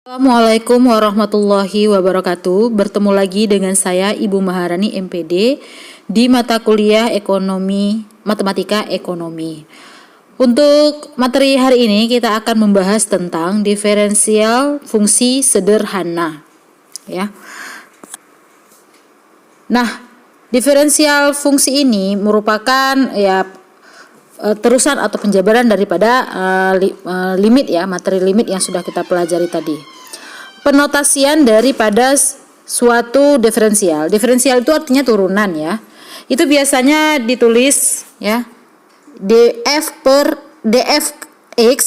Assalamualaikum warahmatullahi wabarakatuh. Bertemu lagi dengan saya Ibu Maharani MPD di mata kuliah Ekonomi Matematika Ekonomi. Untuk materi hari ini kita akan membahas tentang diferensial fungsi sederhana, ya. Nah, diferensial fungsi ini merupakan terusan atau penjabaran daripada limit, ya, materi limit yang sudah kita pelajari tadi. Penotasian daripada suatu diferensial. Diferensial itu artinya turunan, ya. Itu biasanya ditulis, ya, df per dx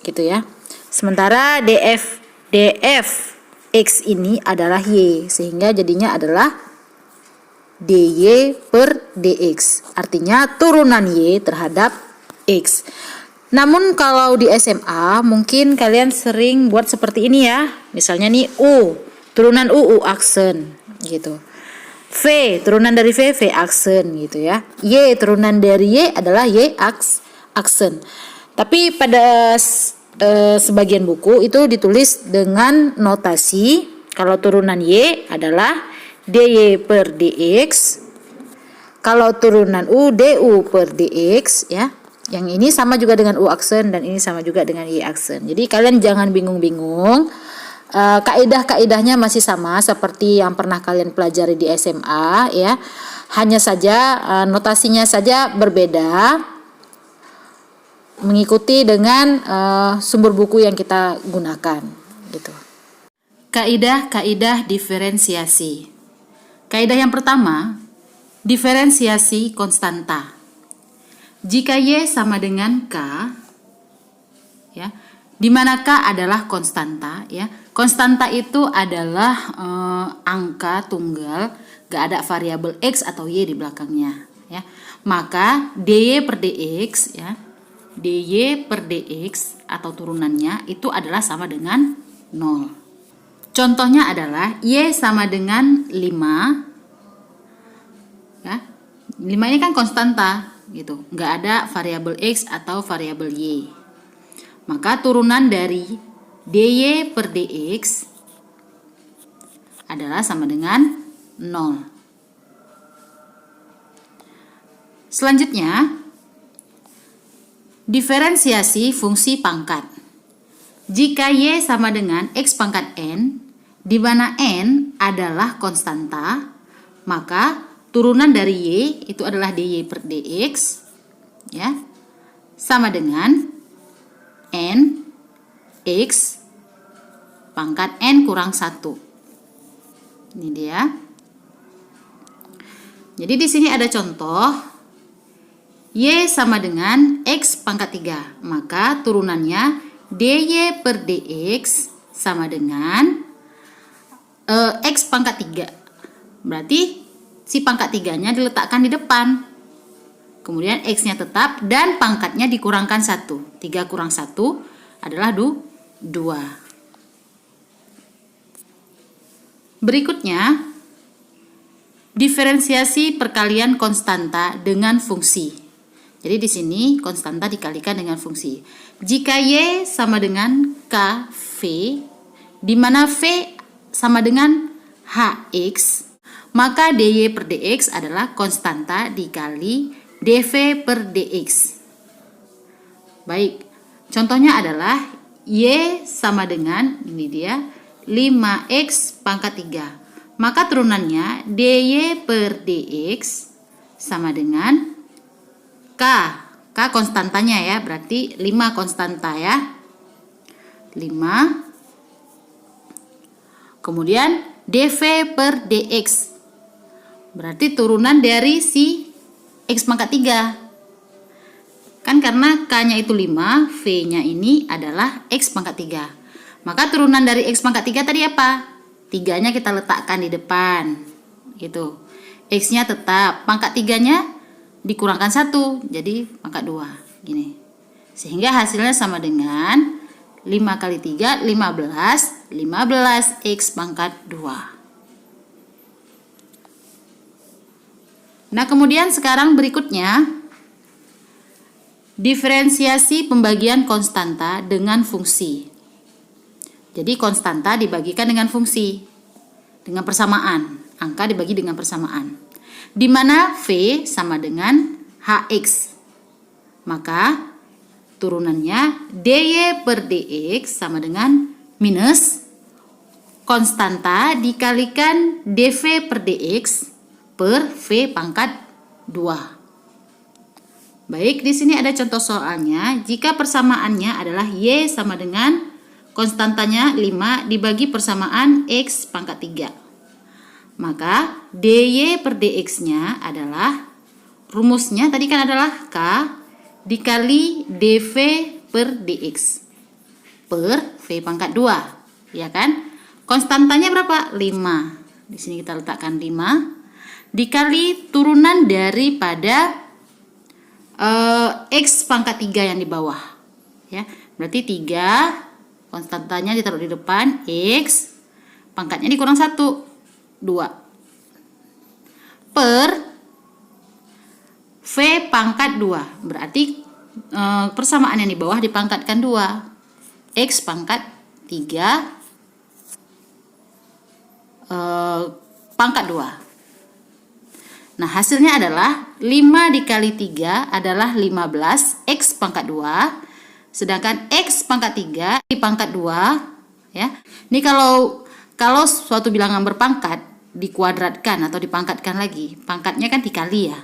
gitu, ya. Sementara df ini adalah y, sehingga jadinya adalah dy per dx, artinya turunan y terhadap x. Namun kalau di SMA mungkin kalian sering buat seperti ini, ya. Misalnya nih u, turunan u aksen gitu. V, turunan dari v aksen gitu, ya. Y, turunan dari y adalah y aksen. Tapi pada sebagian buku itu ditulis dengan notasi kalau turunan y adalah dy per dx, kalau turunan u du per dx, ya. Yang ini sama juga dengan u aksen dan ini sama juga dengan y aksen. Jadi kalian jangan bingung-bingung. Kaidah-kaidahnya masih sama seperti yang pernah kalian pelajari di SMA, ya. Hanya saja notasinya saja berbeda mengikuti dengan sumber buku yang kita gunakan, gitu. Kaidah-kaidah diferensiasi. Kaidah yang pertama, diferensiasi konstanta. Jika y sama dengan k, ya, di mana k adalah konstanta, ya. Konstanta itu adalah angka tunggal, gak ada variabel x atau y di belakangnya, ya. Maka dy per dx, ya, dy per dx atau turunannya itu adalah sama dengan 0. Contohnya adalah y sama dengan 5, ya. 5 ini kan konstanta gitu, nggak ada variabel x atau variabel y. Maka turunan dari dy per dx adalah sama dengan 0. Selanjutnya, diferensiasi fungsi pangkat. Jika y sama dengan x pangkat n, di mana n adalah konstanta, maka turunan dari y itu adalah dy per dx, ya, sama dengan n x pangkat n kurang 1. Ini dia. Jadi di sini ada contoh y sama dengan x pangkat 3, maka turunannya dy per dx sama dengan x pangkat 3. Berarti si pangkat 3-nya diletakkan di depan. Kemudian x-nya tetap dan pangkatnya dikurangkan 1. 3 kurang 1 adalah 2. Berikutnya, diferensiasi perkalian konstanta dengan fungsi. Jadi di sini konstanta dikalikan dengan fungsi. Jika y sama dengan kv, di mana v sama dengan hx, maka dy per dx adalah konstanta dikali dv per dx. Baik, contohnya adalah y sama dengan, ini dia, 5x pangkat 3. Maka turunannya dy per dx sama dengan k konstantanya, ya, berarti 5 konstanta, ya. 5. Kemudian dv per dx berarti turunan dari si x pangkat 3. Kan karena k-nya itu 5, v-nya ini adalah x pangkat 3. Maka turunan dari x pangkat 3 tadi apa? 3-nya kita letakkan di depan. Gitu. X-nya tetap, pangkat 3-nya dikurangkan 1, jadi pangkat 2. Gini. Sehingga hasilnya sama dengan 5 kali 3, 15, 15x pangkat 2. Nah, kemudian sekarang berikutnya, Diferensiasi pembagian konstanta dengan fungsi. Jadi konstanta dibagikan dengan fungsi, dengan persamaan. Angka dibagi dengan persamaan. Di mana V sama dengan HX. Maka turunannya DY per DX sama dengan minus konstanta dikalikan DV per DX per V pangkat 2. Baik, di sini ada contoh soalnya. Jika persamaannya adalah Y sama dengan konstantanya 5 dibagi persamaan X pangkat 3. Maka DY per DX-nya adalah, rumusnya tadi kan adalah K dikali DV per DX per V pangkat 2. Ya kan? Konstantanya berapa? 5. Di sini kita letakkan 5 dikali turunan daripada X pangkat 3 yang di bawah, ya. Berarti 3 konstantanya ditaruh di depan, X pangkatnya dikurang 1, 2 per V pangkat 2. Berarti persamaan yang di bawah dipangkatkan 2, X pangkat 3 pangkat 2. Nah, hasilnya adalah 5 dikali 3 adalah 15 X pangkat 2. Sedangkan X pangkat 3 di pangkat 2. Ya. Ini kalau suatu bilangan berpangkat dikuadratkan atau dipangkatkan lagi. Pangkatnya kan dikali ya.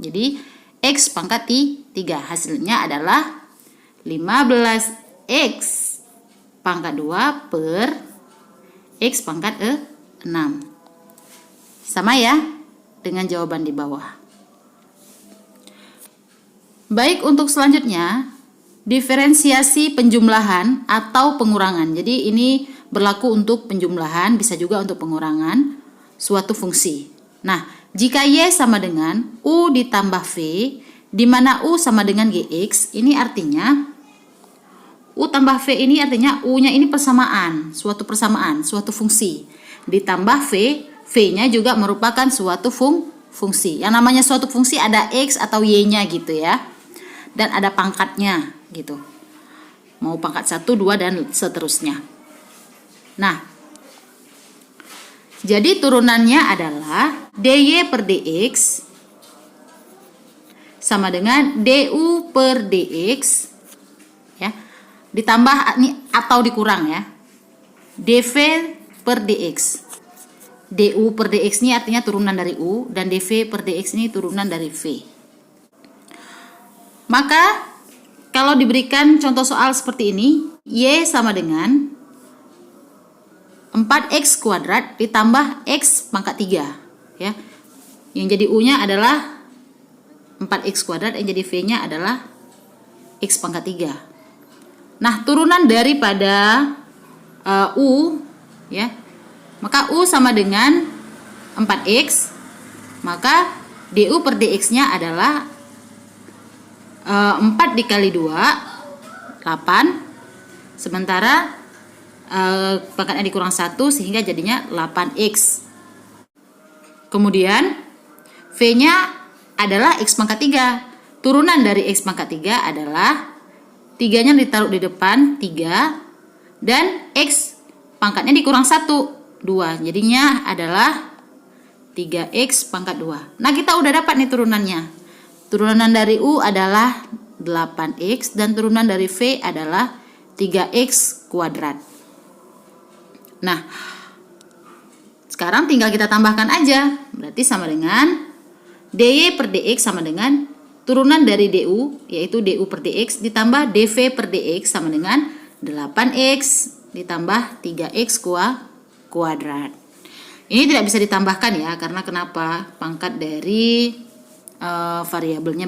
Jadi X pangkat 3. Hasilnya adalah 15 X pangkat 2 per X pangkat 6. Sama ya dengan jawaban di bawah. Baik, untuk selanjutnya diferensiasi penjumlahan atau pengurangan. Jadi ini berlaku untuk penjumlahan, bisa juga untuk pengurangan suatu fungsi. Nah, jika Y sama dengan U ditambah V, di mana U sama dengan GX, ini artinya U tambah V ini artinya U-nya ini persamaan, suatu fungsi. Ditambah V, V-nya juga merupakan suatu fungsi. Yang namanya suatu fungsi ada X atau Y-nya gitu ya. Dan ada pangkatnya gitu. Mau pangkat 1, 2 dan seterusnya. Nah, jadi turunannya adalah DY per DX sama dengan DU per DX ya. Ditambah atau dikurang ya. DV per DX. DU per DX ini artinya turunan dari U, dan DV per DX ini turunan dari V. Maka kalau diberikan contoh soal seperti ini, Y sama dengan 4X kuadrat ditambah X pangkat 3 ya. Yang jadi U-nya adalah 4X kuadrat, yang jadi V-nya adalah X pangkat 3. Nah, turunan daripada U ya, maka U sama dengan 4X, maka DU per DX-nya adalah 4 dikali 2, 8. Sementara pangkatnya dikurang 1 sehingga jadinya 8X. Kemudian V-nya adalah X pangkat 3. Turunan dari X pangkat 3 adalah 3-nya ditaruh di depan, 3. Dan X pangkatnya dikurang 1, 2. Jadinya adalah 3X pangkat 2. Nah, kita udah dapat nih turunannya. Turunan dari U adalah 8X dan turunan dari V adalah 3X kuadrat. Nah, sekarang tinggal kita tambahkan aja. Berarti sama dengan DY per DX sama dengan turunan dari DU, yaitu DU per DX ditambah DV per DX sama dengan 8X ditambah 3X kuadrat. Ini tidak bisa ditambahkan ya, karena kenapa? Pangkat dari variabelnya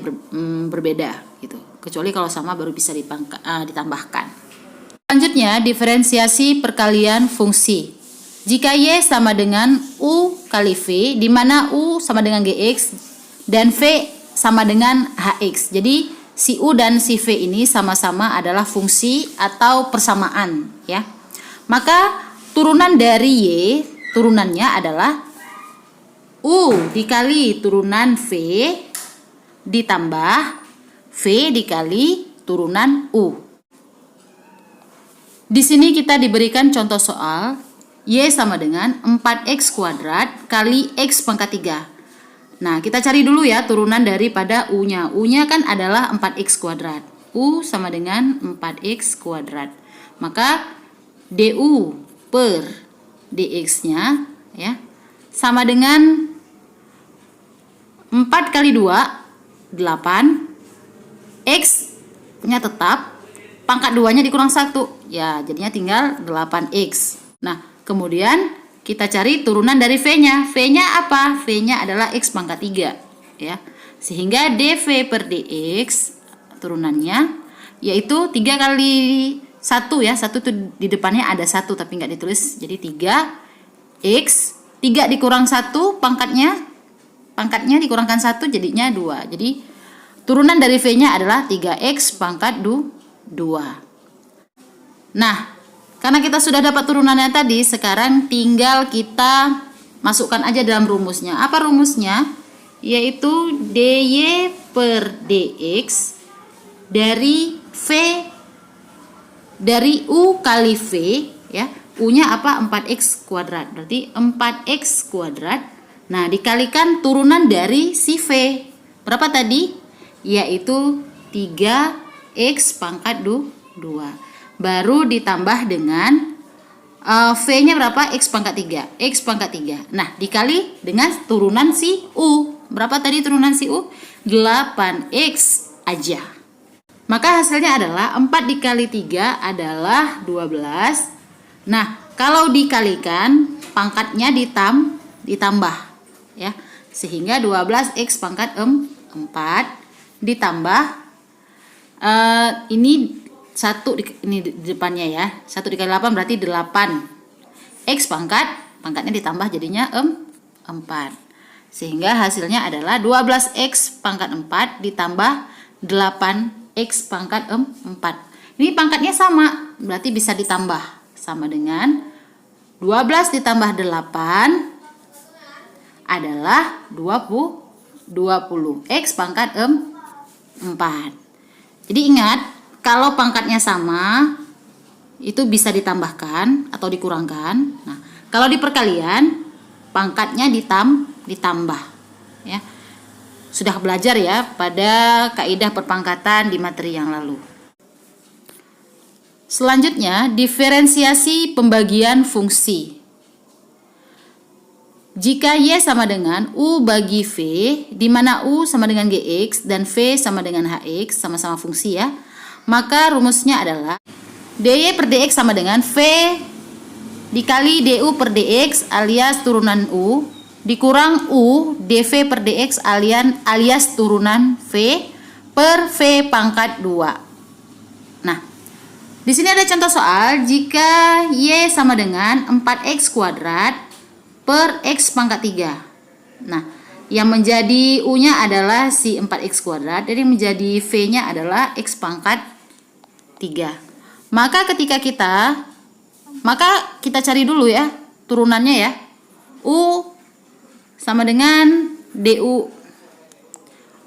berbeda gitu. Kecuali kalau sama baru bisa ditambahkan. Selanjutnya, diferensiasi perkalian fungsi. Jika Y sama dengan U kali V, di mana U sama dengan GX dan V sama dengan HX. Jadi si U dan si V ini sama-sama adalah fungsi atau persamaan ya. Maka turunan dari Y, turunannya adalah U dikali turunan V ditambah V dikali turunan U. Di sini kita diberikan contoh soal Y sama dengan 4x kuadrat kali x pangkat 3. Nah, kita cari dulu ya turunan daripada U-nya. U-nya kan adalah 4x kuadrat. U sama dengan 4x kuadrat. Maka du per dx-nya ya sama dengan 4 kali 2, 8. X-nya tetap, pangkat 2-nya dikurang 1. Ya, jadinya tinggal 8x. Nah, kemudian kita cari turunan dari V-nya. V-nya apa? V-nya adalah x pangkat 3. Ya. Sehingga dv per dx turunannya yaitu 3 kali 1 ya. 1 tuh di depannya ada 1 tapi nggak ditulis. Jadi 3x. 3 dikurang 1 pangkatnya dikurangkan 1 jadinya 2. Jadi turunan dari V-nya adalah 3x pangkat 2. Nah, karena kita sudah dapat turunannya tadi, sekarang tinggal kita masukkan aja dalam rumusnya. Apa rumusnya? Yaitu dy per dx dari U kali V ya. U-nya apa? 4x kuadrat. Berarti 4x kuadrat. Nah, dikalikan turunan dari si V. Berapa tadi? Yaitu 3x pangkat 2. Baru ditambah dengan V-nya berapa? X pangkat 3. X pangkat 3. Nah, dikali dengan turunan si U. Berapa tadi turunan si U? 8x aja. Maka hasilnya adalah 4 dikali 3 adalah 12. Nah, kalau dikalikan pangkatnya ditambah ya. Sehingga 12x pangkat 4 ditambah ini 1 ini di depannya ya. 1 dikali 8 berarti 8. X pangkatnya ditambah jadinya 4. Sehingga hasilnya adalah 12x pangkat 4 ditambah 8x pangkat 4. Ini pangkatnya sama, berarti bisa ditambah. Sama dengan 12 ditambah 8 adalah 20. X pangkat 4. Jadi ingat, kalau pangkatnya sama itu bisa ditambahkan atau dikurangkan. Nah, kalau di perkalian pangkatnya ditambah ya. Sudah belajar ya pada kaidah perpangkatan di materi yang lalu. Selanjutnya, diferensiasi pembagian fungsi. Jika Y sama dengan U bagi V, di mana U sama dengan Gx dan V sama dengan Hx, sama-sama fungsi ya, maka rumusnya adalah dy per dx sama dengan V dikali du per dx alias turunan U, dikurang U dv per dx alias turunan V per V pangkat 2. Nah, di sini ada contoh soal jika Y sama dengan 4x kuadrat per x pangkat 3. Nah, yang menjadi U-nya adalah si 4x kuadrat, jadi menjadi V-nya adalah x pangkat 3. Maka kita cari dulu ya turunannya ya. U sama dengan du.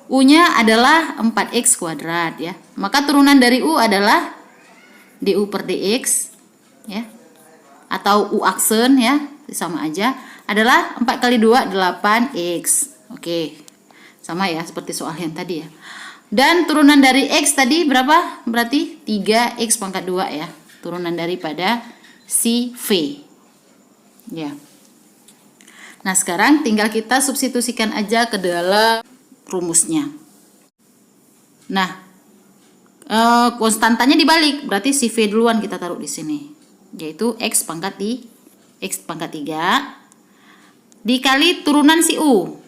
U-nya adalah 4x kuadrat ya. Maka turunan dari U adalah du per dx ya, atau U aksen ya, sama aja, adalah 4 kali 2 8x. Oke, sama ya seperti soal yang tadi ya. Dan turunan dari x tadi berapa? Berarti 3x pangkat 2 ya, turunan daripada si V ya. Nah, sekarang tinggal kita substitusikan aja ke dalam rumusnya. Nah, konstantanya dibalik, berarti si V duluan kita taruh di sini, yaitu x pangkat 3 dikali turunan si U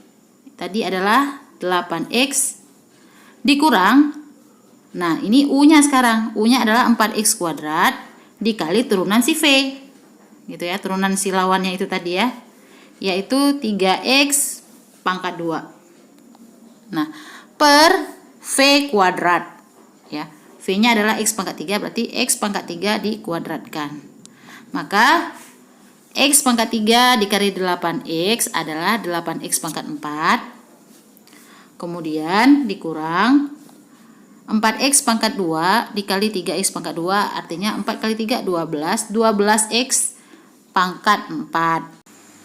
tadi adalah 8x dikurang, nah ini U-nya sekarang, U-nya adalah 4x kuadrat dikali turunan si V gitu ya, turunan si lawannya itu tadi ya, yaitu 3x pangkat 2. Nah, per V kuadrat ya, V-nya adalah x pangkat 3, berarti x pangkat 3 dikuadratkan. Maka x pangkat 3 dikali 8x adalah 8x pangkat 4. Kemudian dikurang 4x pangkat 2 dikali 3x pangkat 2 artinya 4 kali 3 12. 12x pangkat 4.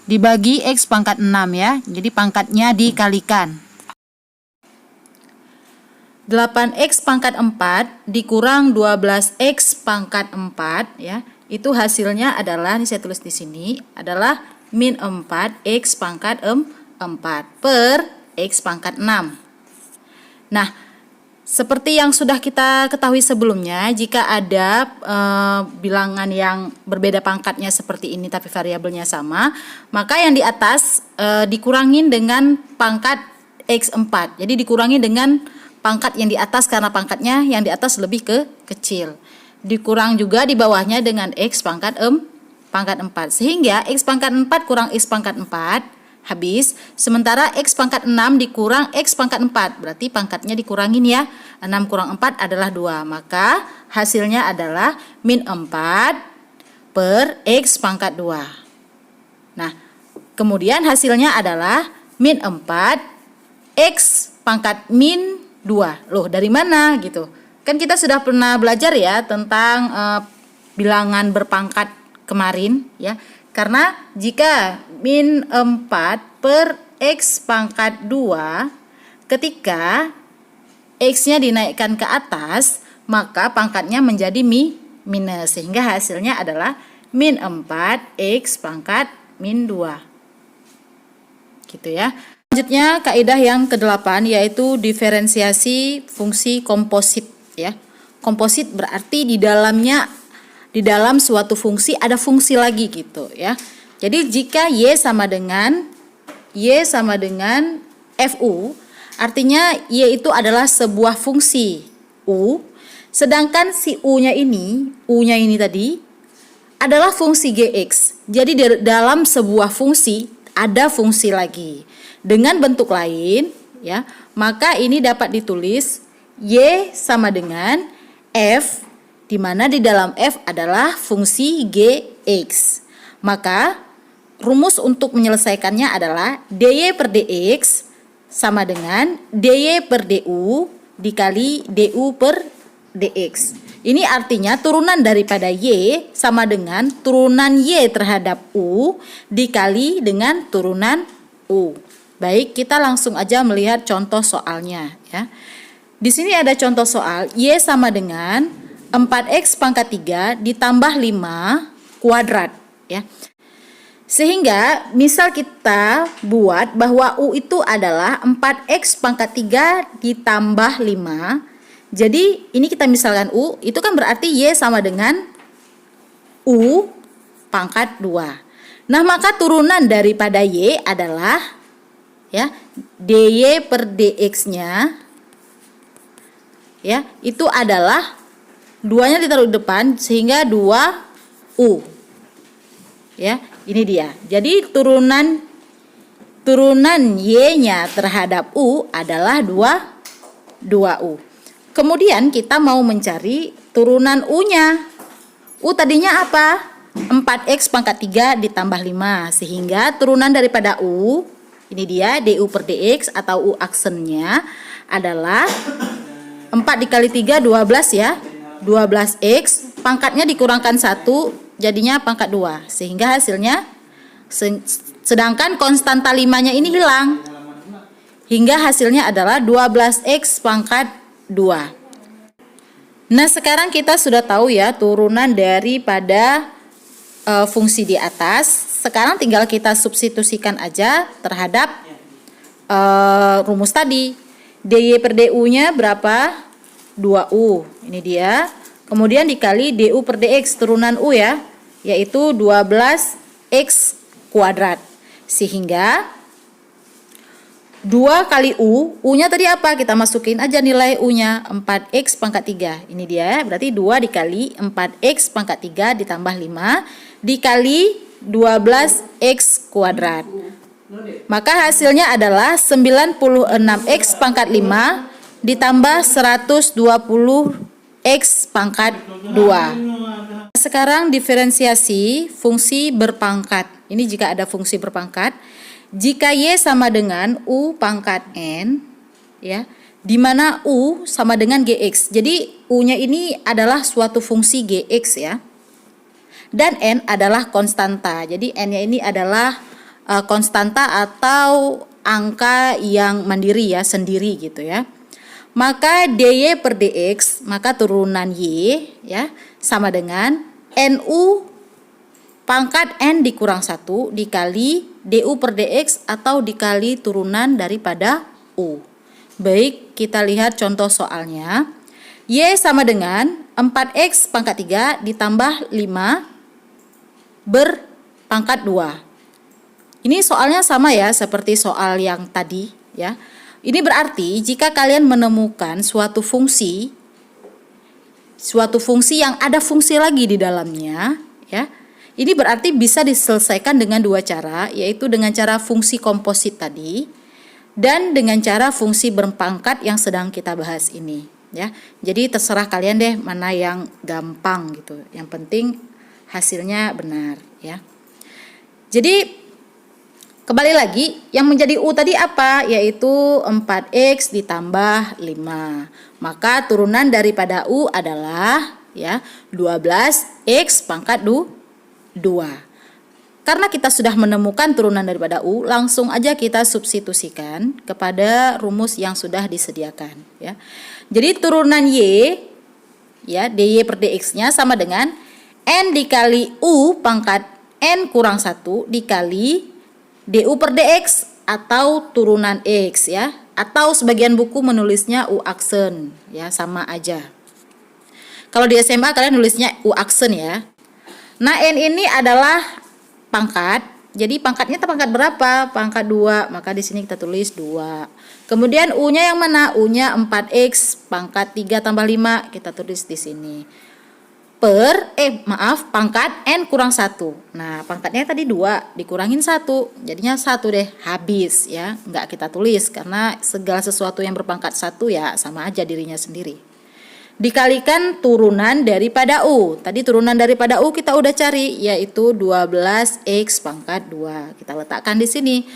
Dibagi x pangkat 6 ya. Jadi pangkatnya dikalikan. 8x pangkat 4 dikurang 12x pangkat 4 ya. Itu hasilnya adalah, ini saya tulis di sini, adalah min 4x pangkat 4 per x pangkat 6. Nah, seperti yang sudah kita ketahui sebelumnya, jika ada bilangan yang berbeda pangkatnya seperti ini tapi variabelnya sama, maka yang di atas dikurangin dengan pangkat x4. Jadi dikurangi dengan pangkat yang di atas karena pangkatnya yang di atas lebih kecil. Dikurang juga di bawahnya dengan x pangkat 4. Sehingga x pangkat 4 kurang x pangkat 4 habis, sementara x pangkat 6 dikurang x pangkat 4, berarti pangkatnya dikurangin ya. 6 kurang 4 adalah 2, maka hasilnya adalah min 4 per x pangkat 2. Nah, kemudian hasilnya adalah min 4 x pangkat min 2. Loh, dari mana gitu? Kan kita sudah pernah belajar ya tentang bilangan berpangkat kemarin ya. Karena jika min 4 per x pangkat 2, ketika x-nya dinaikkan ke atas, maka pangkatnya menjadi minus. Sehingga hasilnya adalah min 4 x pangkat min 2. Gitu ya. Selanjutnya kaidah yang ke-8 yaitu diferensiasi fungsi komposit ya. Komposit berarti di dalam suatu fungsi ada fungsi lagi gitu ya. Jadi jika y sama dengan fu, artinya y itu adalah sebuah fungsi u, sedangkan si u-nya ini tadi adalah fungsi gx. Jadi dalam sebuah fungsi ada fungsi lagi dengan bentuk lain ya, maka ini dapat ditulis y sama dengan f, di mana di dalam f adalah fungsi gx. Maka rumus untuk menyelesaikannya adalah dy per dx sama dengan dy per du dikali du per dx. Ini artinya turunan daripada y sama dengan turunan y terhadap u dikali dengan turunan u. Baik, kita langsung aja melihat contoh soalnya ya. Di sini ada contoh soal y sama dengan 4x pangkat 3 ditambah 5 kuadrat ya. Sehingga misal kita buat bahwa u itu adalah 4x pangkat 3 ditambah 5. Jadi ini kita misalkan u, itu kan berarti y sama dengan u pangkat 2. Nah, maka turunan daripada y adalah ya dy per dx-nya ya, itu adalah 2-nya ditaruh di depan sehingga 2u. Ya, ini dia. Jadi turunan y-nya terhadap u adalah 2u. Kemudian kita mau mencari turunan u-nya. U tadinya apa? 4x pangkat 3 ditambah 5. Sehingga turunan daripada u, ini dia du per dx atau u aksennya adalah 4 dikali 3 12 ya. 12x pangkatnya dikurangkan 1 jadinya pangkat 2, sehingga hasilnya sedangkan konstanta 5-nya ini hilang, hingga hasilnya adalah 12x pangkat 2. Nah, sekarang kita sudah tahu ya turunan daripada fungsi di atas. Sekarang tinggal kita substitusikan aja terhadap rumus tadi. dy per du-nya berapa? 2u, ini dia. Kemudian dikali du per dx turunan u ya, yaitu 12x kuadrat. Sehingga 2 kali u-nya tadi apa? Kita masukin aja nilai u-nya, 4x pangkat 3. Ini dia, berarti 2 dikali 4x pangkat 3 ditambah 5 dikali 12x kuadrat. Maka hasilnya adalah 96x pangkat 5 ditambah 120x pangkat 2. Sekarang diferensiasi fungsi berpangkat. Ini jika ada fungsi berpangkat. Jika y sama dengan u pangkat n, ya, di mana U sama dengan Gx. Jadi U-nya ini adalah suatu fungsi Gx ya. Dan N adalah konstanta. Jadi N-nya ini adalah konstanta atau angka yang mandiri ya, sendiri gitu ya. Maka dy per dx, maka turunan y ya sama dengan nu pangkat n dikurang 1 dikali du per dx atau dikali turunan daripada u. Baik, kita lihat contoh soalnya. Y sama dengan 4x pangkat 3 ditambah 5 berpangkat 2. Ini soalnya sama ya seperti soal yang tadi ya. Ini berarti jika kalian menemukan suatu fungsi yang ada fungsi lagi di dalamnya ya. Ini berarti bisa diselesaikan dengan dua cara, yaitu dengan cara fungsi komposit tadi dan dengan cara fungsi berpangkat yang sedang kita bahas ini ya. Jadi terserah kalian deh mana yang gampang gitu. Yang penting hasilnya benar ya. Jadi kembali lagi, yang menjadi U tadi apa? Yaitu 4X ditambah 5. Maka turunan daripada U adalah ya 12X pangkat 2. Karena kita sudah menemukan turunan daripada U, langsung aja kita substitusikan kepada rumus yang sudah disediakan ya. Jadi turunan Y ya, dy per dx-nya sama dengan N dikali U pangkat N kurang 1 dikali du per dx atau turunan x ya, atau sebagian buku menulisnya u aksen ya, sama aja. Kalau di SMA kalian nulisnya u aksen ya. Nah, n ini adalah pangkat. Jadi pangkatnya pangkat berapa? Pangkat 2. Maka di sini kita tulis 2. Kemudian u-nya yang mana? U-nya 4x pangkat 3 tambah 5, kita tulis di sini. Pangkat n kurang 1. Nah, pangkatnya tadi 2 dikurangin 1, jadinya 1 deh, habis ya. Enggak kita tulis karena segala sesuatu yang berpangkat 1 ya sama aja dirinya sendiri. Dikalikan turunan daripada u. Tadi turunan daripada u kita udah cari, yaitu 12x pangkat 2. Kita letakkan di sini.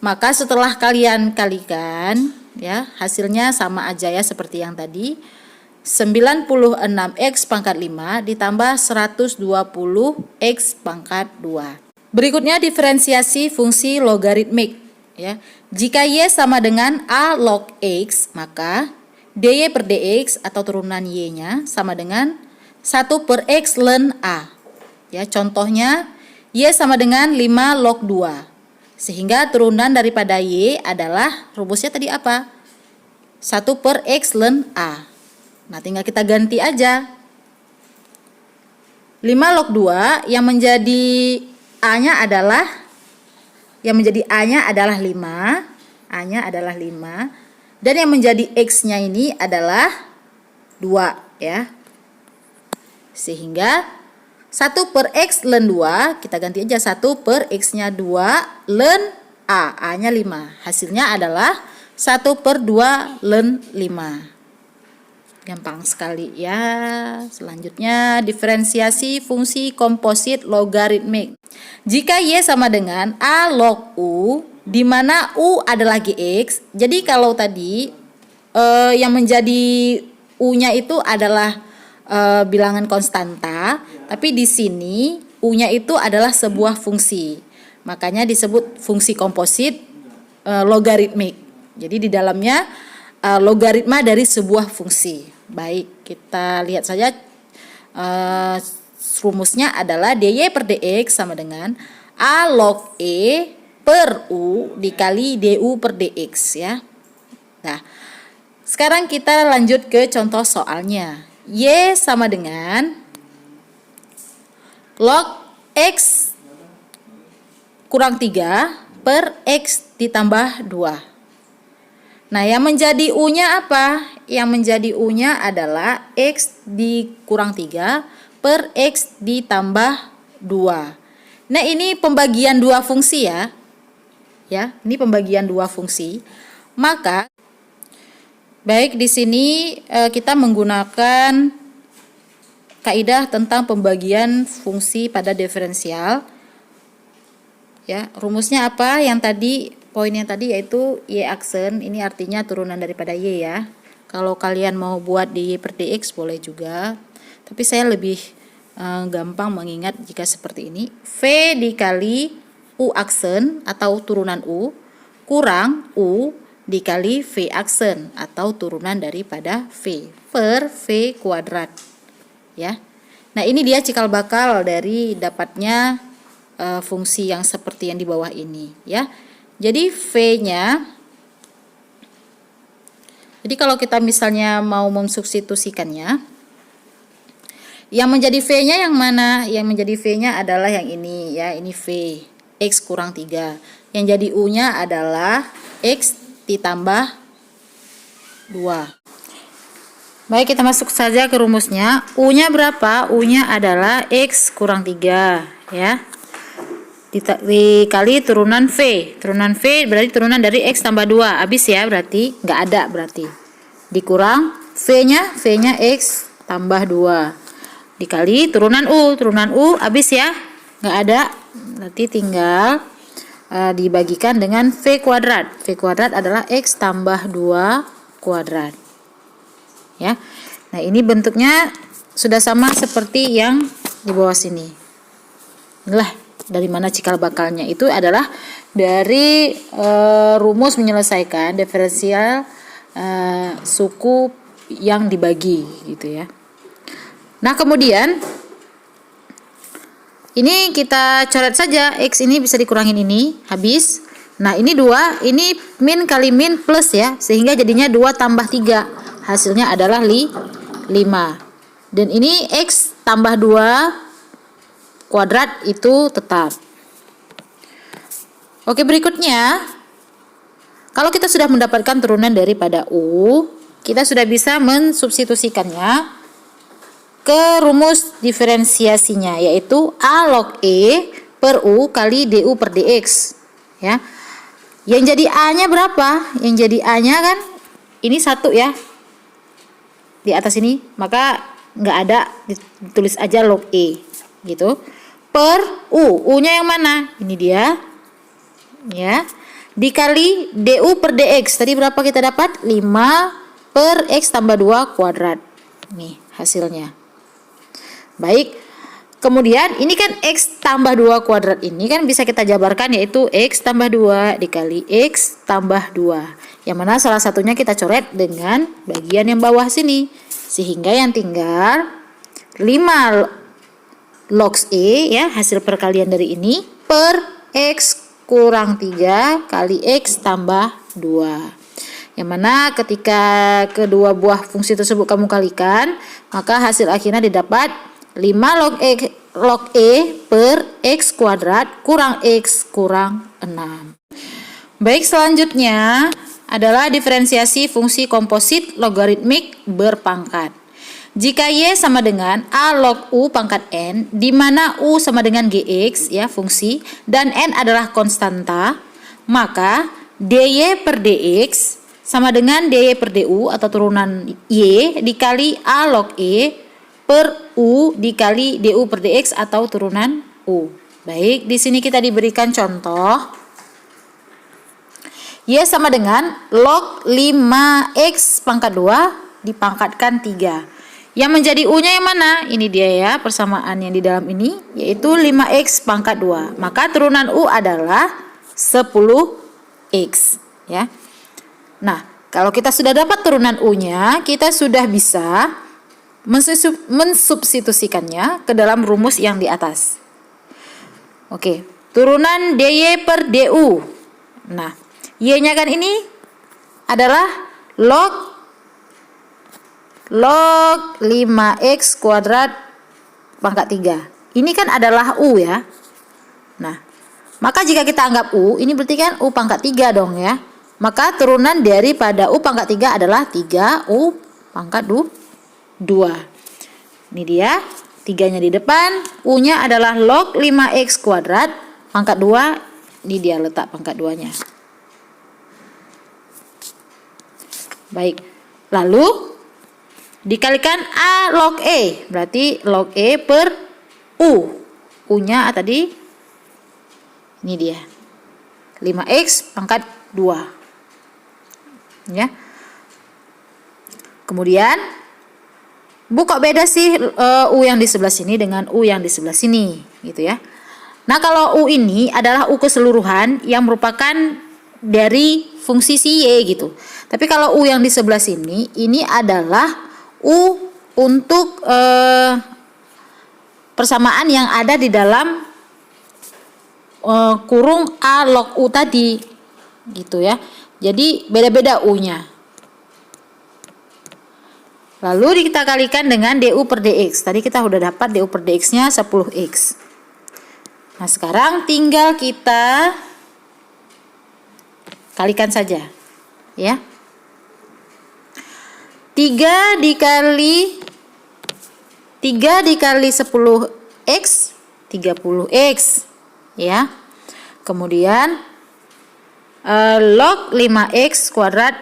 Maka setelah kalian kalikan ya, hasilnya sama aja ya seperti yang tadi. 96x pangkat 5 ditambah 120x pangkat 2. Berikutnya diferensiasi fungsi logaritmik ya. Jika y sama dengan a log x, maka dy per dx atau turunan y-nya sama dengan 1 per x ln a. Ya, contohnya y sama dengan 5 log 2. Sehingga turunan daripada y adalah rumusnya tadi apa? 1 per x ln a. Nah, tinggal kita ganti aja. 5 log 2 yang menjadi A-nya adalah 5. A-nya adalah 5. Dan yang menjadi X-nya ini adalah 2 ya. Sehingga 1 per X ln 2, kita ganti aja 1 per X-nya 2 ln A. A-nya 5. Hasilnya adalah 1 per 2 ln 5. Gampang sekali ya. Selanjutnya diferensiasi fungsi komposit logaritmik. Jika y sama dengan a log u, di mana u adalah gx. Jadi kalau tadi yang menjadi u-nya itu adalah bilangan konstanta, tapi di sini u-nya itu adalah sebuah fungsi. Makanya disebut fungsi komposit logaritmik. Jadi di dalamnya logaritma dari sebuah fungsi. Baik, kita lihat saja rumusnya adalah dy per dx sama dengan a log e per u dikali du per dx ya. Nah, sekarang kita lanjut ke contoh soalnya. Y sama dengan log x kurang 3 per x ditambah 2. Nah, yang menjadi U-nya apa? Yang menjadi U-nya adalah X dikurang 3 per X ditambah 2. Nah, ini pembagian dua fungsi ya. Ya, ini pembagian dua fungsi. Maka, baik di sini kita menggunakan kaidah tentang pembagian fungsi pada diferensial. Ya, rumusnya apa? Yang tadi poin yang tadi yaitu Y aksen, ini artinya turunan daripada Y ya. Kalau kalian mau buat di Y per DX boleh juga, tapi saya lebih gampang mengingat jika seperti ini. V dikali U aksen atau turunan U kurang U dikali V aksen atau turunan daripada V per V kuadrat ya. Nah, ini dia cikal bakal dari dapatnya fungsi yang seperti yang di bawah ini ya. Jadi V-nya, jadi kalau kita misalnya mau memsubstitusikannya, yang menjadi V-nya yang mana? Yang menjadi V-nya adalah yang ini ya, ini V, X kurang 3. Yang jadi U-nya adalah X ditambah 2. Baik, kita masuk saja ke rumusnya. U-nya berapa? U-nya adalah X kurang 3 ya. Dikali turunan V. Turunan V berarti turunan dari X tambah 2. Habis ya, berarti nggak ada berarti. Dikurang V-nya X tambah 2. Dikali turunan U. Turunan U habis ya, nggak ada. Berarti tinggal dibagikan dengan V kuadrat. V kuadrat adalah X tambah 2 kuadrat. Ya. Nah, ini bentuknya sudah sama seperti yang di bawah sini. Inilah dari mana cikal bakalnya, itu adalah dari rumus menyelesaikan diferensial suku yang dibagi gitu ya. Nah, kemudian ini kita coret saja, X ini bisa dikurangin ini, habis. Nah, ini 2, ini min kali min plus ya, sehingga jadinya 2 tambah 3, hasilnya adalah 5. Dan ini X tambah 2 kuadrat itu tetap. Oke, berikutnya, kalau kita sudah mendapatkan turunan daripada U, kita sudah bisa mensubstitusikannya ke rumus diferensiasinya, yaitu A log E per U kali DU per DX ya. Yang jadi A-nya berapa? Yang jadi A-nya kan ini 1 ya, di atas ini, maka nggak ada, ditulis aja log E gitu, per U-nya yang mana? Ini dia ya, dikali DU per DX. Tadi berapa kita dapat? 5 per X tambah 2 kuadrat. Nih hasilnya. Baik, kemudian ini kan X tambah 2 kuadrat, ini kan bisa kita jabarkan, yaitu X tambah 2 dikali X tambah 2, yang mana salah satunya kita coret dengan bagian yang bawah sini, sehingga yang tinggal 5 log E ya, hasil perkalian dari ini, per X kurang 3 kali X tambah 2. Yang mana ketika kedua buah fungsi tersebut kamu kalikan, maka hasil akhirnya didapat 5 log E per X kuadrat kurang X kurang 6. Baik, selanjutnya adalah diferensiasi fungsi komposit logaritmik berpangkat. Jika Y sama dengan A log U pangkat N, di mana U sama dengan Gx ya, fungsi, dan N adalah konstanta, maka dy per dx sama dengan dy per du atau turunan Y dikali A log E per U dikali du per dx atau turunan U. Baik, di sini kita diberikan contoh. Y sama dengan log 5x pangkat 2 dipangkatkan 3. Yang menjadi U-nya yang mana? Ini dia ya, persamaan yang di dalam ini, yaitu 5x pangkat 2. Maka turunan U adalah 10x ya. Nah, kalau kita sudah dapat turunan U-nya, kita sudah bisa mensubstitusikannya ke dalam rumus yang di atas. Oke, turunan dy per du. Nah, y-nya kan ini adalah log 5x kuadrat pangkat 3. Ini kan adalah U ya. Nah, maka jika kita anggap U, ini berarti kan U pangkat 3 dong ya. Maka turunan daripada U pangkat 3 adalah 3U pangkat 2. Ini dia, 3-nya di depan, U-nya adalah log 5x kuadrat pangkat 2. Ini dia letak pangkat 2-nya. Baik, lalu dikalikan A log E, berarti log E per U. U-nya tadi ini dia, 5x pangkat 2. Ya. Kemudian kok beda sih U yang di sebelah sini dengan U yang di sebelah sini gitu ya. Nah, kalau U ini adalah U keseluruhan yang merupakan dari fungsi si Y gitu. Tapi kalau U yang di sebelah sini ini adalah U untuk persamaan yang ada di dalam kurung A log U tadi gitu ya. Jadi beda-beda U-nya. Lalu kita kalikan dengan DU per DX. Tadi kita udah dapat DU per DX-nya 10x. Nah, sekarang tinggal kita kalikan saja. Ya. 3 dikali 10x, 30x. Ya. Kemudian log 5x kuadrat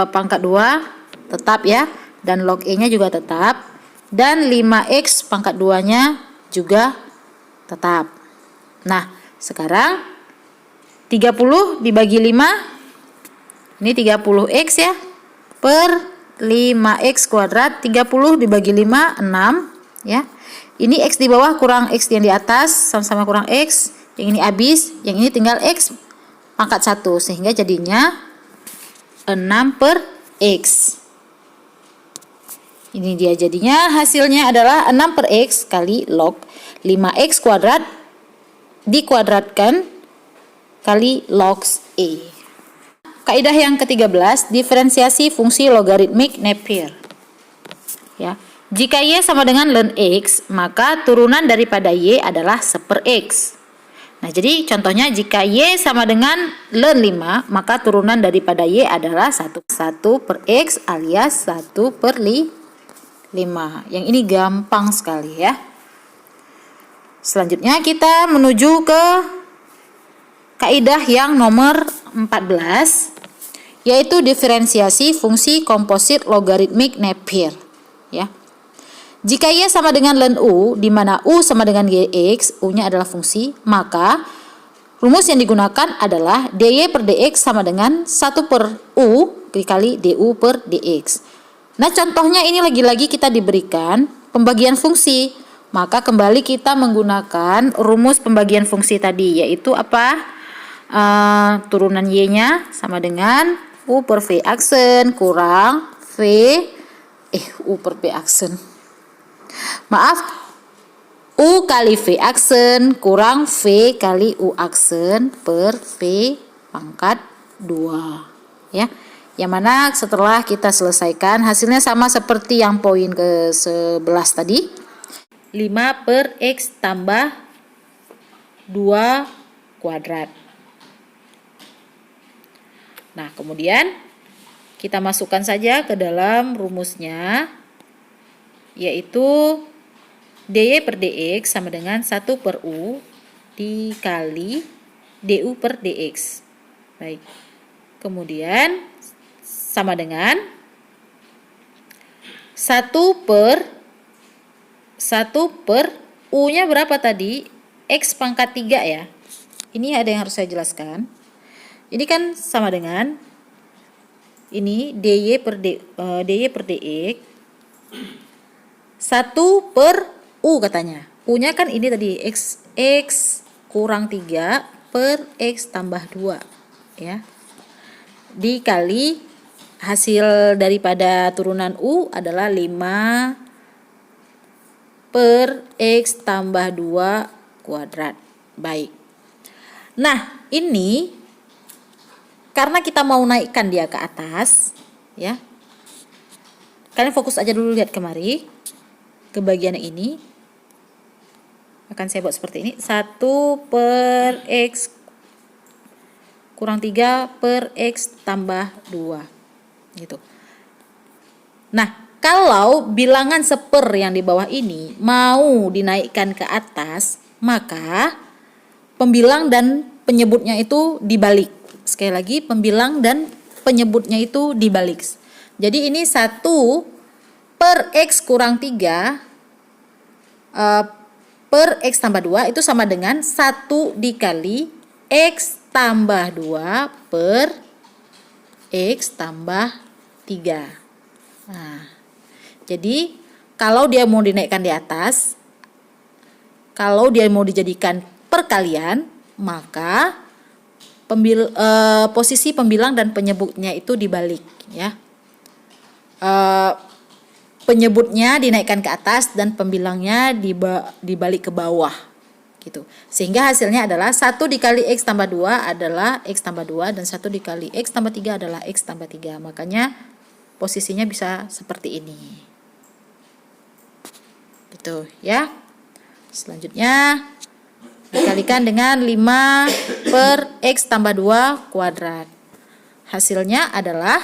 pangkat 2 tetap ya, dan log E nya juga tetap, dan 5x pangkat 2 nya juga tetap. Nah, sekarang 30 dibagi 5, ini 30x ya, per 5x kuadrat. 30 dibagi 5, 6 ya. Ini x di bawah kurang x yang di atas, sama-sama kurang x, yang ini habis, yang ini tinggal x pangkat 1, sehingga jadinya 6 per x. Ini dia jadinya, hasilnya adalah 6 per x kali log 5x kuadrat dikuadratkan kali log E. Kaidah yang ke-13, diferensiasi fungsi logaritmik Napier. Ya. Jika y sama dengan ln x, maka turunan daripada y adalah 1/x. Nah, jadi contohnya jika y sama dengan ln 5, maka turunan daripada y adalah 1 per x alias 1 per 5. Yang ini gampang sekali ya. Selanjutnya kita menuju ke kaidah yang nomor 14, yaitu diferensiasi fungsi komposit logaritmik Napier ya. Jika y sama dengan ln u, di mana u sama dengan gx, u-nya adalah fungsi, maka rumus yang digunakan adalah dy per dx sama dengan 1 per u dikali du per dx. Nah, contohnya ini lagi-lagi kita diberikan pembagian fungsi, maka kembali kita menggunakan rumus pembagian fungsi tadi, yaitu apa? Turunan y-nya sama dengan u per v aksen kurang u per v aksen. Maaf, u kali v aksen kurang v kali u aksen per v pangkat 2 ya. Yang mana setelah kita selesaikan hasilnya sama seperti yang poin ke-11 tadi. 5 per x tambah 2 kuadrat. Nah, kemudian kita masukkan saja ke dalam rumusnya, yaitu dy per dx sama dengan 1 per u dikali du per dx. Baik. Kemudian sama dengan 1 per u-nya berapa tadi? X pangkat 3 ya. Ini ada yang harus saya jelaskan. Ini kan sama dengan ini dy per dx 1 per u katanya. U-nya kan ini tadi x kurang 3 per x tambah 2 ya. Dikali hasil daripada turunan u adalah 5 per x tambah 2 kuadrat. Baik. Nah, ini karena kita mau naikkan dia ke atas ya. Kalian fokus aja dulu, lihat kemari ke bagian ini. Akan saya buat seperti ini. 1 per x kurang 3 per x tambah 2 gitu. Nah, kalau bilangan seper yang di bawah ini mau dinaikkan ke atas, maka pembilang dan penyebutnya itu dibalik. Sekali lagi, pembilang dan penyebutnya itu dibalik. Jadi ini 1 per x kurang 3 per x tambah 2 itu sama dengan 1 dikali x tambah 2 per X tambah 3. Nah, jadi kalau dia mau dinaikkan di atas, kalau dia mau dijadikan perkalian, maka posisi pembilang dan penyebutnya itu dibalik, ya. Penyebutnya dinaikkan ke atas dan pembilangnya dibalik ke bawah, gitu. Sehingga hasilnya adalah 1 dikali X tambah 2 adalah X tambah 2 dan 1 dikali X tambah 3 adalah X tambah 3. Makanya posisinya bisa seperti ini. Gitu, ya. Selanjutnya dikalikan dengan 5 per X tambah 2 kuadrat. Hasilnya adalah,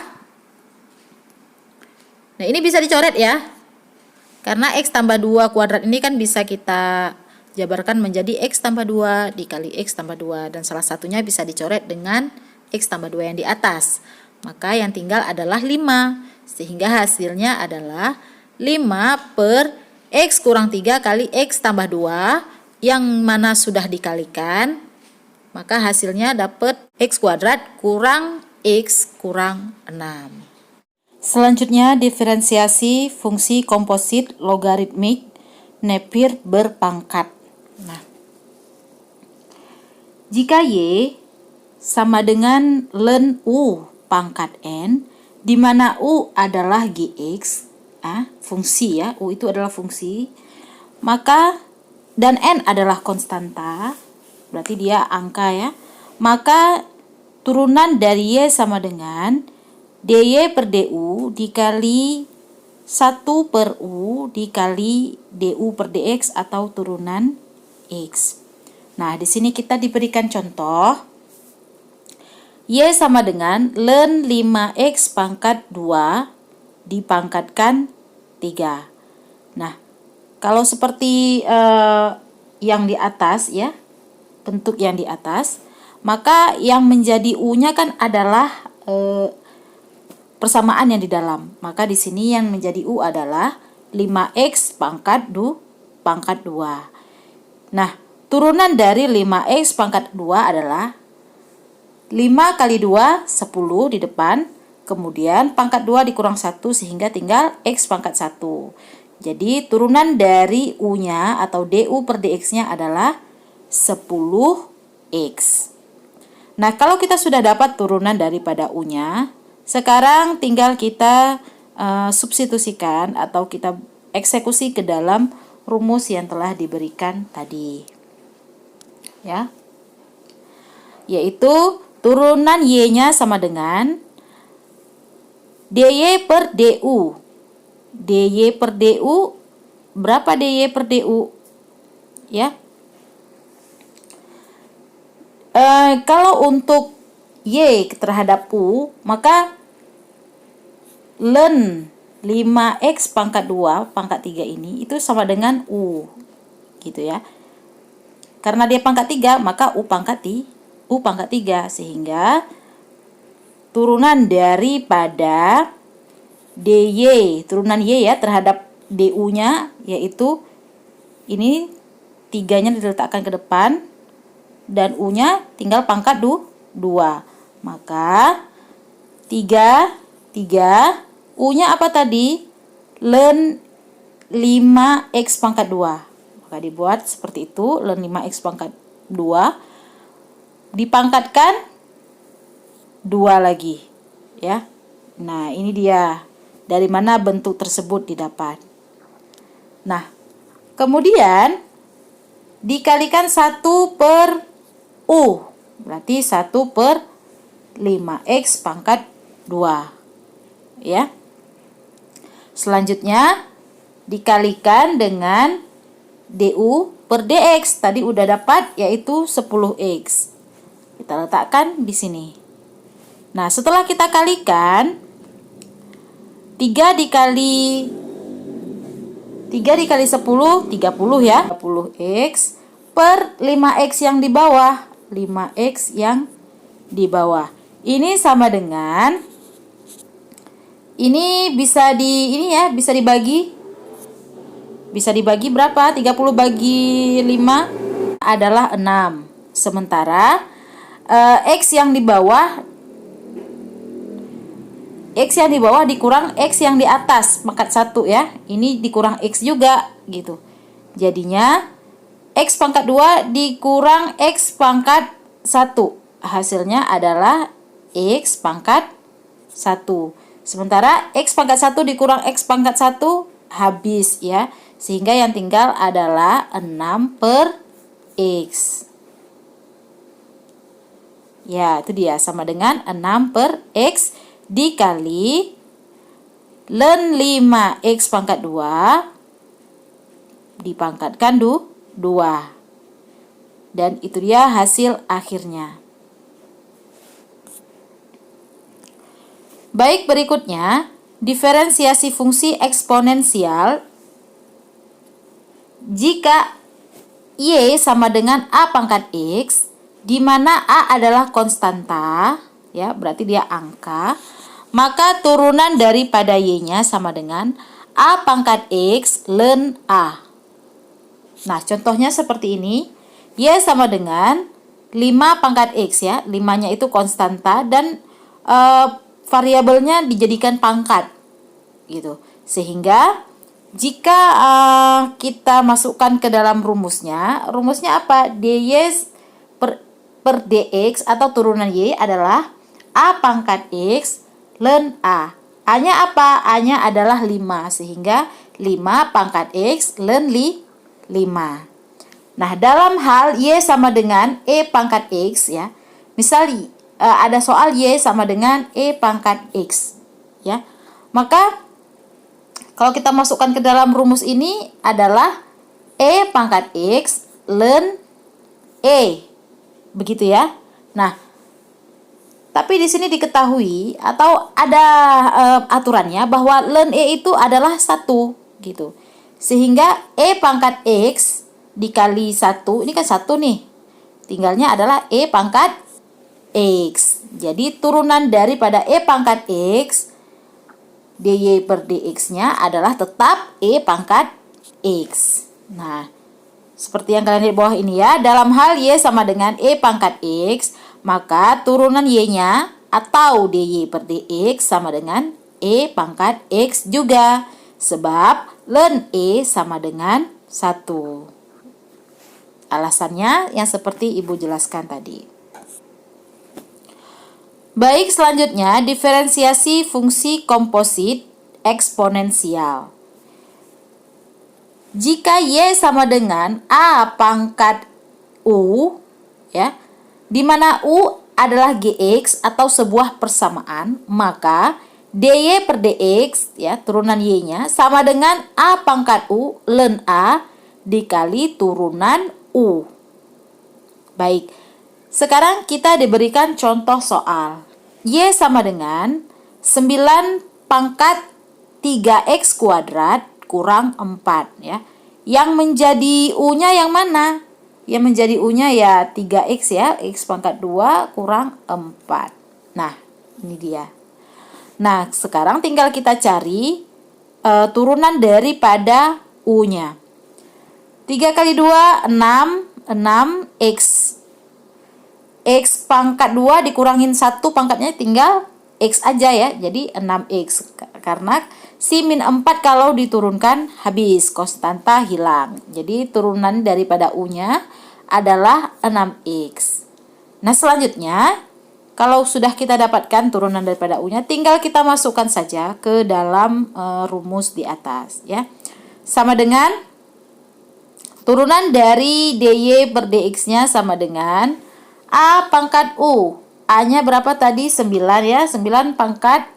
nah ini bisa dicoret ya. Karena X tambah 2 kuadrat ini kan bisa kita jabarkan menjadi X tambah 2 dikali X tambah 2. Dan salah satunya bisa dicoret dengan X tambah 2 yang di atas. Maka yang tinggal adalah 5. Sehingga hasilnya adalah 5 per X kurang 3 kali X tambah 2. Yang mana sudah dikalikan. Maka hasilnya dapat X kuadrat kurang X kurang 6. Selanjutnya diferensiasi fungsi komposit logaritmik Napier berpangkat. Nah, jika Y sama dengan ln U pangkat N, di mana U adalah Gx, fungsi ya, U itu adalah fungsi, maka dan N adalah konstanta, berarti dia angka ya, maka turunan dari Y sama dengan dy per du dikali 1 per U dikali du per dx atau turunan X. Nah, di sini kita diberikan contoh. Y sama dengan ln 5X pangkat 2 dipangkatkan 3. Nah, kalau seperti yang di atas ya, bentuk yang di atas, maka yang menjadi U-nya kan adalah persamaan yang di dalam. Maka di sini yang menjadi U adalah 5X pangkat 2. Nah, turunan dari 5X pangkat 2 adalah 5 kali 2, 10 di depan. Kemudian pangkat 2 dikurang 1 sehingga tinggal X pangkat 1. Jadi turunan dari U-nya atau du per dx-nya adalah 10X. Nah, kalau kita sudah dapat turunan daripada U-nya, sekarang tinggal kita substitusikan atau kita eksekusi ke dalam rumus yang telah diberikan tadi. Ya. Yaitu turunan Y-nya sama dengan dy per du. dy per du, berapa dy per du? Ya. Kalau untuk Y terhadap U, maka ln 5X pangkat 2 pangkat 3 ini itu sama dengan U, gitu ya. Karena dia pangkat 3, maka U pangkat 3, sehingga turunan daripada dy, turunan Y ya terhadap du-nya, yaitu ini 3-nya diletakkan ke depan dan U-nya tinggal pangkat 2. Maka 3 U-nya apa tadi? Ln 5X pangkat 2. Maka dibuat seperti itu, ln 5X pangkat 2 dipangkatkan 2 lagi, ya. Nah, ini dia dari mana bentuk tersebut didapat. Nah, kemudian dikalikan 1 per U, berarti 1 per 5X pangkat 2, ya. Selanjutnya dikalikan dengan du per dx. Tadi udah dapat, yaitu 10x. Kita letakkan di sini. Nah, setelah kita kalikan 3 dikali 10, 30 ya. 30x per 5x yang di bawah. 5x yang di bawah. Ini sama dengan, ini bisa bisa dibagi. Bisa dibagi berapa? 30 bagi 5 adalah 6. Sementara X yang di bawah dikurang X yang di atas pangkat 1 ya. Ini dikurang X juga gitu. Jadinya X pangkat 2 dikurang X pangkat 1. Hasilnya adalah X pangkat 1. Sementara X pangkat 1 dikurang X pangkat 1 habis ya. Sehingga yang tinggal adalah 6 per X. Ya, itu dia sama dengan 6 per X dikali ln 5X pangkat 2 dipangkatkan 2. Dan itu dia hasil akhirnya. Baik, berikutnya diferensiasi fungsi eksponensial jika Y sama dengan A pangkat X, di mana A adalah konstanta, ya, berarti dia angka, maka turunan daripada Y-nya sama dengan A pangkat X ln A. Nah, contohnya seperti ini. Y sama dengan 5 pangkat X ya. 5-nya itu konstanta dan variabelnya dijadikan pangkat. Gitu. Sehingga jika kita masukkan ke dalam rumusnya apa? dy per dx atau turunan Y adalah A pangkat X ln A. A-nya apa? A-nya adalah 5, sehingga 5 pangkat X ln 5. Nah, dalam hal Y sama dengan E pangkat X ya. Misal ada soal Y sama dengan E pangkat X ya. Maka kalau kita masukkan ke dalam rumus ini adalah E pangkat X ln E. Begitu ya. Nah, tapi di sini diketahui atau ada aturannya bahwa ln E itu adalah 1 gitu. Sehingga E pangkat X dikali 1, ini kan 1 nih. Tinggalnya adalah E pangkat X. Jadi turunan daripada E pangkat X, dy per dx-nya adalah tetap E pangkat X. Nah, seperti yang kalian lihat di bawah ini ya. Dalam hal Y sama dengan E pangkat X, maka turunan Y-nya atau dy per dx sama dengan E pangkat X juga. Sebab ln E sama dengan 1. Alasannya yang seperti Ibu jelaskan tadi. Baik, selanjutnya diferensiasi fungsi komposit eksponensial. Jika Y sama dengan A pangkat U ya, di mana U adalah Gx atau sebuah persamaan, maka dy per dx ya, turunan Y-nya sama dengan A pangkat U ln A dikali turunan U. Baik, sekarang kita diberikan contoh soal. Y sama dengan 9 pangkat 3x kuadrat kurang 4 ya. Yang menjadi U-nya yang mana? Yang menjadi U-nya ya 3x ya, x pangkat 2 kurang 4. Nah, ini dia. Nah, sekarang tinggal kita cari turunan daripada U-nya. 3 kali 2, 6 X. X pangkat 2 dikurangin 1 pangkatnya tinggal X aja ya. Jadi 6X. Karena si min 4 kalau diturunkan habis, konstanta hilang. Jadi turunan daripada U-nya adalah 6X. Nah, selanjutnya kalau sudah kita dapatkan turunan daripada U-nya, tinggal kita masukkan saja ke dalam rumus di atas ya. Sama dengan turunan dari dy per dx-nya sama dengan A pangkat U. A-nya berapa tadi? 9 ya. 9 pangkat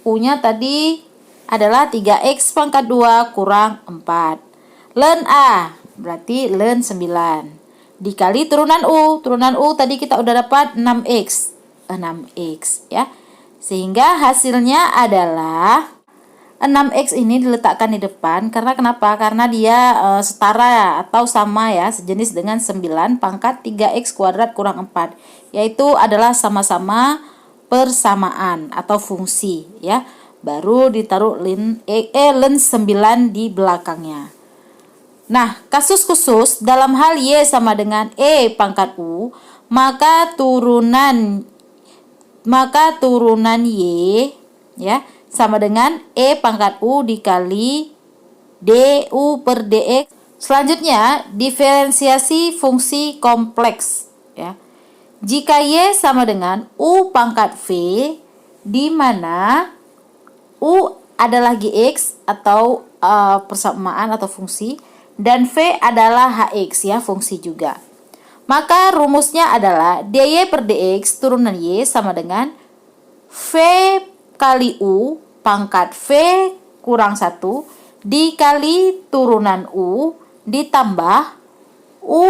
U-nya tadi adalah 3x pangkat 2 kurang 4. Ln A berarti ln 9 dikali turunan U. Turunan U tadi kita udah dapat 6x. 6x ya. Sehingga hasilnya adalah 6x ini diletakkan di depan karena kenapa? Karena dia setara atau sama ya, sejenis dengan 9 pangkat 3x kuadrat kurang 4, yaitu adalah sama-sama persamaan atau fungsi ya. Baru ditaruh ln 9 di belakangnya. Nah, kasus khusus dalam hal Y sama dengan E pangkat U, maka turunan Y ya sama dengan E pangkat U dikali DU per DX. Selanjutnya, diferensiasi fungsi kompleks ya. Jika Y sama dengan U pangkat V, di mana U adalah GX atau persamaan atau fungsi, dan V adalah HX ya, fungsi juga. Maka rumusnya adalah DY per DX turunan Y sama dengan V kali U pangkat V kurang 1 dikali turunan U ditambah U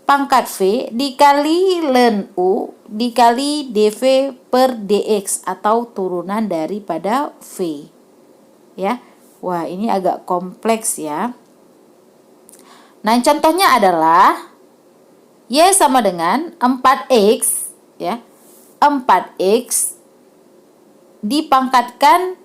pangkat V dikali ln U dikali dV per dx atau turunan daripada V. Ya. Wah, ini agak kompleks ya. Nah, contohnya adalah Y sama dengan 4X ya. 4X dipangkatkan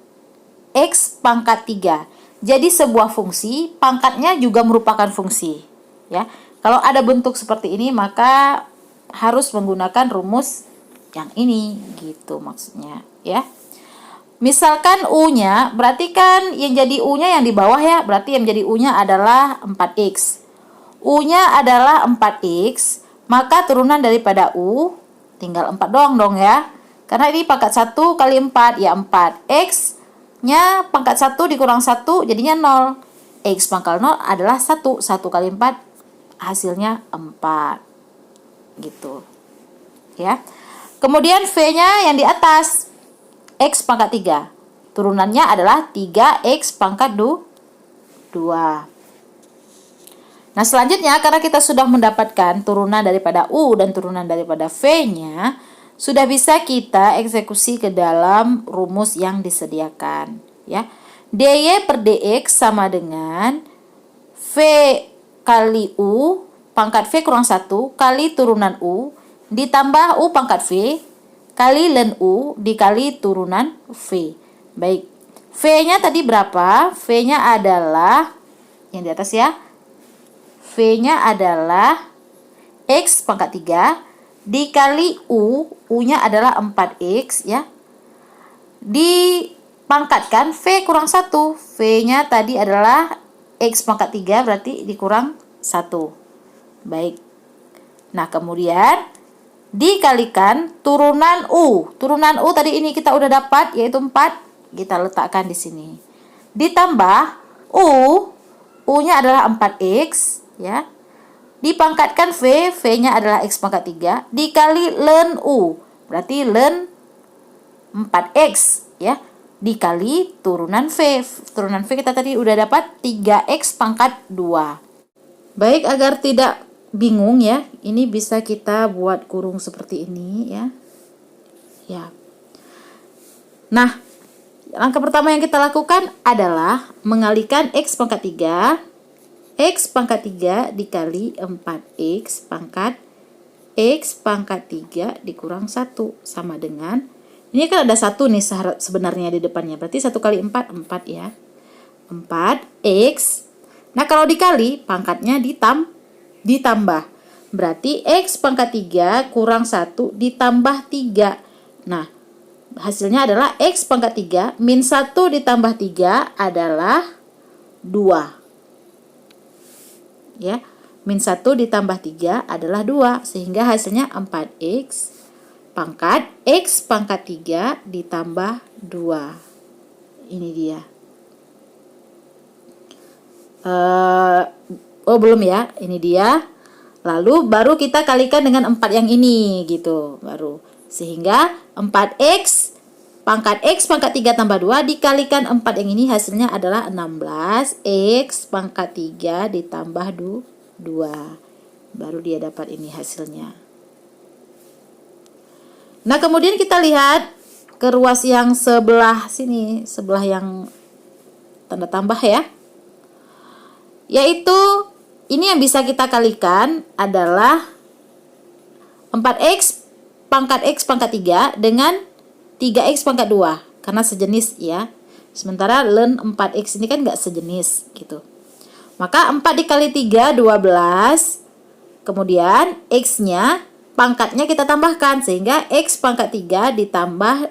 X pangkat 3. Jadi sebuah fungsi pangkatnya juga merupakan fungsi ya. Kalau ada bentuk seperti ini maka harus menggunakan rumus yang ini gitu maksudnya ya. Misalkan U-nya, berarti kan yang jadi U-nya yang di bawah ya, berarti yang jadi U-nya adalah 4X. U-nya adalah 4X, maka turunan daripada U tinggal 4 dong ya. Karena ini pangkat 1 kali 4, ya 4. X-nya pangkat 1 dikurang 1 jadinya 0. X pangkal 0 adalah 1. 1 kali 4 hasilnya 4. Gitu. Ya. Kemudian V-nya yang di atas X pangkat 3. Turunannya adalah 3X pangkat 2. Nah, selanjutnya karena kita sudah mendapatkan turunan daripada U dan turunan daripada V-nya, sudah bisa kita eksekusi ke dalam rumus yang disediakan, ya. DY per DX sama dengan V kali U pangkat V kurang 1 kali turunan U ditambah U pangkat V kali ln U dikali turunan V. Baik, V-nya tadi berapa? V-nya adalah yang di atas ya. V-nya adalah X pangkat 3 dikali U, U-nya adalah 4X ya. Dipangkatkan V kurang 1. V-nya tadi adalah X pangkat 3 berarti dikurang 1. Baik. Nah, kemudian dikalikan turunan U. Turunan U tadi ini kita udah dapat yaitu 4, kita letakkan di sini. Ditambah U-nya adalah 4X ya. Dipangkatkan V, V-nya adalah X pangkat 3 dikali ln U. Berarti ln 4X ya dikali turunan V. Turunan V kita tadi udah dapat 3X pangkat 2. Baik, agar tidak bingung ya, ini bisa kita buat kurung seperti ini ya. Ya. Nah, langkah pertama yang kita lakukan adalah mengalihkan X pangkat 3 dikali 4X pangkat 3 dikurang 1 sama dengan, ini kan ada 1 nih sebenarnya di depannya, berarti 1 kali 4 ya. 4X. Nah, kalau dikali pangkatnya ditambah. Berarti X pangkat 3 kurang 1 ditambah 3. Nah, hasilnya adalah X pangkat 3 min 1 ditambah 3 adalah 2. Ya, min 1 ditambah 3 adalah 2, sehingga hasilnya 4X pangkat X pangkat 3 ditambah 2. Ini dia. Belum ya, ini dia. Lalu baru kita kalikan dengan 4 yang ini gitu, baru. Sehingga 4X pangkat X pangkat 3 tambah 2 dikalikan 4 yang ini hasilnya adalah 16X pangkat 3 ditambah 2. Baru dia dapat ini hasilnya. Nah, kemudian kita lihat ke ruas yang sebelah sini, sebelah yang tanda tambah ya. Yaitu ini yang bisa kita kalikan adalah 4X pangkat X pangkat 3 dengan 3X pangkat 2 karena sejenis ya. Sementara ln 4X ini kan nggak sejenis gitu. Maka 4 dikali 3 12. Kemudian X-nya pangkatnya kita tambahkan, sehingga X pangkat 3 ditambah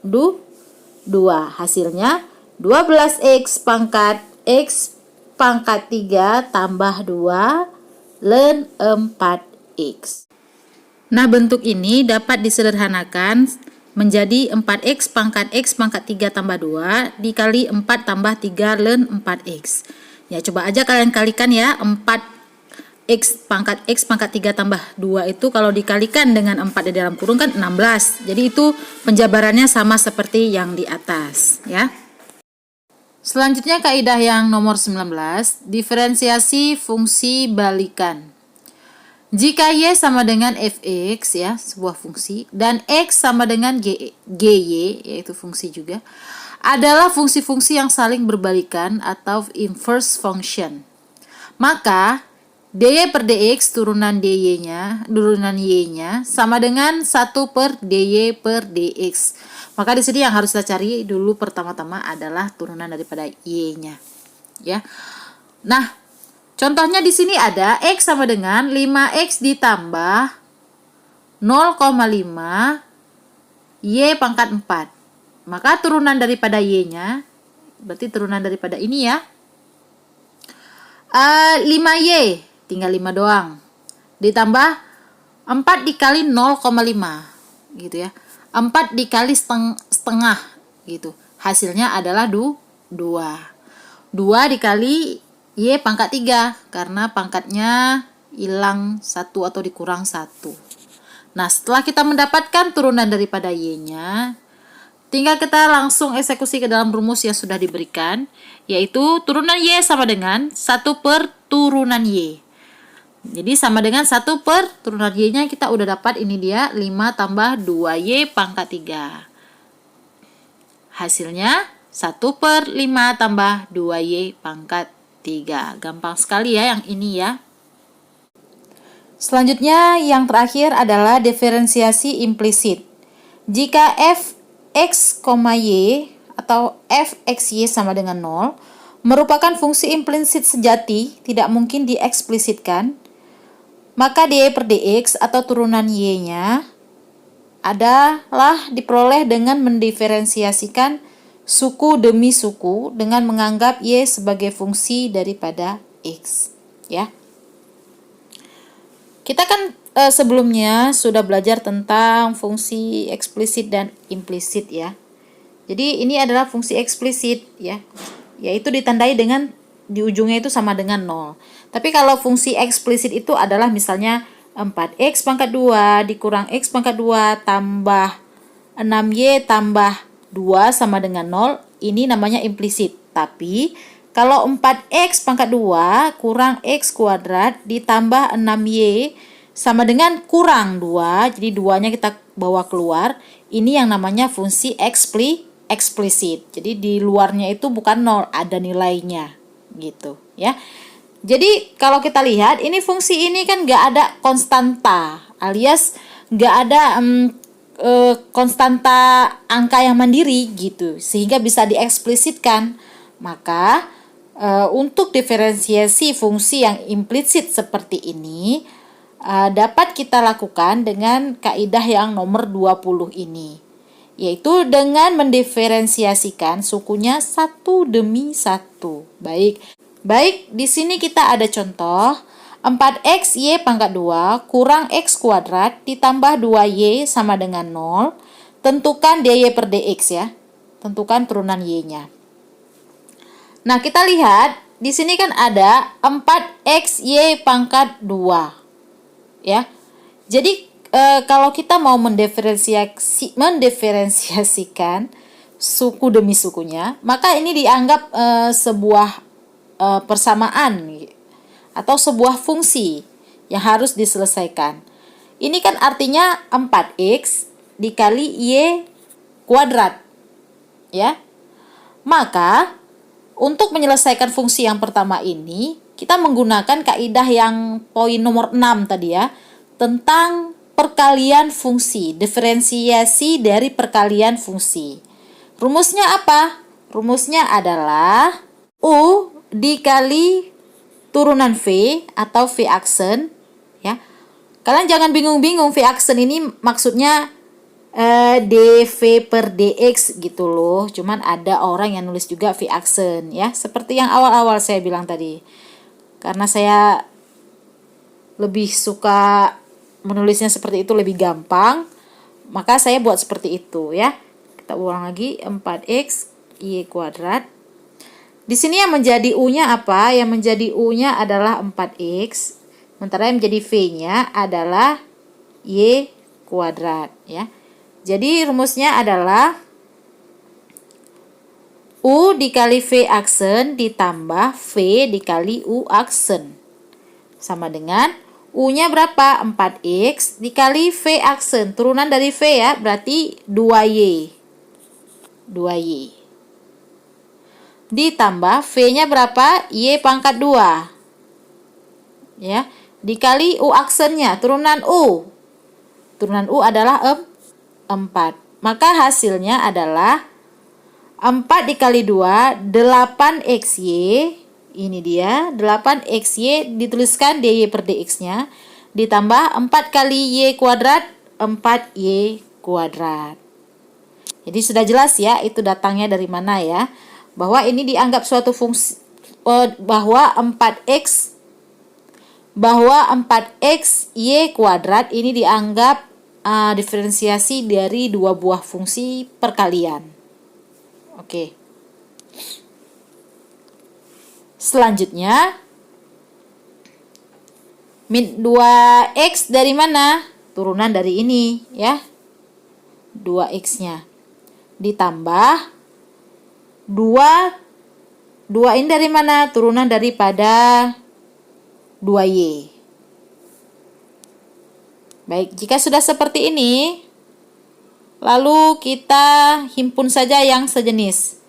2. Hasilnya 12X pangkat X pangkat 3 tambah 2 ln 4X. Nah, bentuk ini dapat disederhanakan menjadi 4X pangkat 3 tambah 2 dikali 4 tambah 3 ln 4X. Ya, coba aja kalian kalikan ya. 4X pangkat 3 tambah 2 itu kalau dikalikan dengan 4 di dalam kurung kan 16. Jadi itu penjabarannya sama seperti yang di atas ya. Selanjutnya kaidah yang nomor 19, diferensiasi fungsi balikan. Jika Y sama dengan fx ya, sebuah fungsi, dan X sama dengan gy, yaitu fungsi juga, adalah fungsi-fungsi yang saling berbalikan atau inverse function. Maka dy per dx turunan y-nya sama dengan 1 per dy per dx. Maka di sini yang harus kita cari dulu pertama-tama adalah turunan daripada y-nya. Ya. Nah, contohnya di sini ada X sama dengan 5X ditambah 0,5 Y pangkat 4. Maka turunan daripada Y-nya, berarti turunan daripada ini ya, 5Y, tinggal 5 doang. Ditambah 4 dikali 0,5, gitu ya. 4 dikali setengah, gitu. Hasilnya adalah 2. 2 dikali Y pangkat 3, karena pangkatnya hilang 1 atau dikurang 1. Nah, setelah kita mendapatkan turunan daripada Y-nya, tinggal kita langsung eksekusi ke dalam rumus yang sudah diberikan, yaitu turunan Y sama dengan 1 per turunan Y. Jadi sama dengan 1 per turunan Y-nya kita udah dapat, ini dia 5 tambah 2Y pangkat 3. Hasilnya 1 per 5 tambah 2Y pangkat 3. Gampang sekali ya yang ini ya. Selanjutnya yang terakhir adalah diferensiasi implisit. Jika fx, y atau fxy sama dengan 0 merupakan fungsi implisit sejati, tidak mungkin dieksplisitkan, maka dy per dx atau turunan y-nya adalah diperoleh dengan mendiferensiasikan suku demi suku dengan menganggap y sebagai fungsi daripada x, ya. Kita kan sebelumnya sudah belajar tentang fungsi eksplisit dan implisit ya. Jadi ini adalah fungsi eksplisit ya, yaitu ditandai dengan di ujungnya itu sama dengan 0. Tapi kalau fungsi eksplisit itu adalah misalnya 4x pangkat 2 dikurang x pangkat 2 tambah 6y tambah 2 sama dengan 0, ini namanya implisit. Tapi kalau 4x pangkat 2 kurang x kuadrat ditambah 6y sama dengan kurang 2, jadi 2-nya kita bawa keluar, ini yang namanya fungsi eksplisit. Jadi di luarnya itu bukan 0, ada nilainya gitu ya. Jadi kalau kita lihat ini fungsi ini kan nggak ada konstanta, alias nggak ada konstanta angka yang mandiri gitu, sehingga bisa dieksplisitkan. Maka untuk diferensiasi fungsi yang implisit seperti ini dapat kita lakukan dengan kaidah yang nomor 20 ini, yaitu dengan mendiferensiasikan sukunya satu demi satu. Baik, di sini kita ada contoh 4x y pangkat 2 kurang x kuadrat ditambah 2y sama dengan 0. Tentukan dy per dx ya. Tentukan turunan y-nya. Nah, kita lihat di sini kan ada 4x y pangkat 2. Ya. Jadi kalau kita mau mendiferensiasikan suku demi sukunya, maka ini dianggap sebuah persamaan atau sebuah fungsi yang harus diselesaikan. Ini kan artinya 4x dikali y kuadrat ya. Maka untuk menyelesaikan fungsi yang pertama ini kita menggunakan kaidah yang poin nomor 6 tadi ya, tentang perkalian fungsi, diferensiasi dari perkalian fungsi. Rumusnya apa? Rumusnya adalah U dikali turunan V atau V aksen ya, Kalian jangan bingung-bingung, V aksen ini maksudnya dv per dx gitu loh. Cuman ada orang yang nulis juga V aksen ya, seperti yang awal-awal saya bilang tadi. Karena saya lebih suka menulisnya seperti itu, lebih gampang, maka saya buat seperti itu ya. Kita ulang lagi, 4x y kuadrat. Di sini yang menjadi u-nya apa? Yang menjadi u-nya adalah 4x. Sementara yang menjadi v-nya adalah y kuadrat ya. Jadi rumusnya adalah u dikali v aksen ditambah v dikali u aksen. Sama dengan u-nya berapa? 4x dikali v aksen. Turunan dari v ya, berarti 2y. 2y. Ditambah v-nya berapa? Y pangkat 2. Ya. Dikali u aksennya, turunan u. Turunan u adalah 4. Maka hasilnya adalah 4 dikali 2, 8xy. Ini dia, 8xy dituliskan dy per dx-nya. Ditambah 4 kali y kuadrat, 4y kuadrat. Jadi sudah jelas ya, itu datangnya dari mana ya. Bahwa ini dianggap suatu fungsi, bahwa 4x y kuadrat ini dianggap diferensiasi dari dua buah fungsi perkalian. Oke. Selanjutnya, min 2x dari mana? Turunan dari ini ya. 2x-nya. Ditambah 2 ini dari mana? Turunan daripada 2y. Baik, jika sudah seperti ini, lalu kita himpun saja yang sejenis.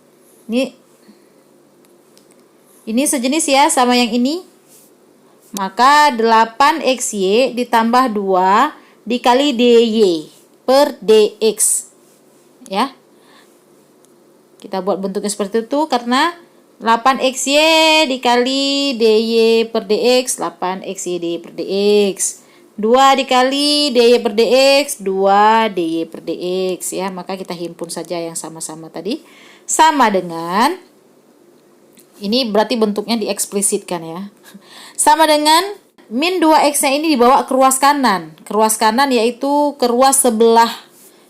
Ini sejenis ya sama yang ini. Maka 8xy ditambah 2 dikali dy per dx. Ya. Kita buat bentuknya seperti itu karena 8xy dikali dy per dx, 8xy dy per dx. 2 dikali dy per dx, 2 dy per dx ya. Maka kita himpun saja yang sama-sama tadi. Sama dengan, ini berarti bentuknya dieksplisitkan ya. Sama dengan min 2x-nya ini dibawa ke ruas kanan. Ke ruas kanan yaitu ke ruas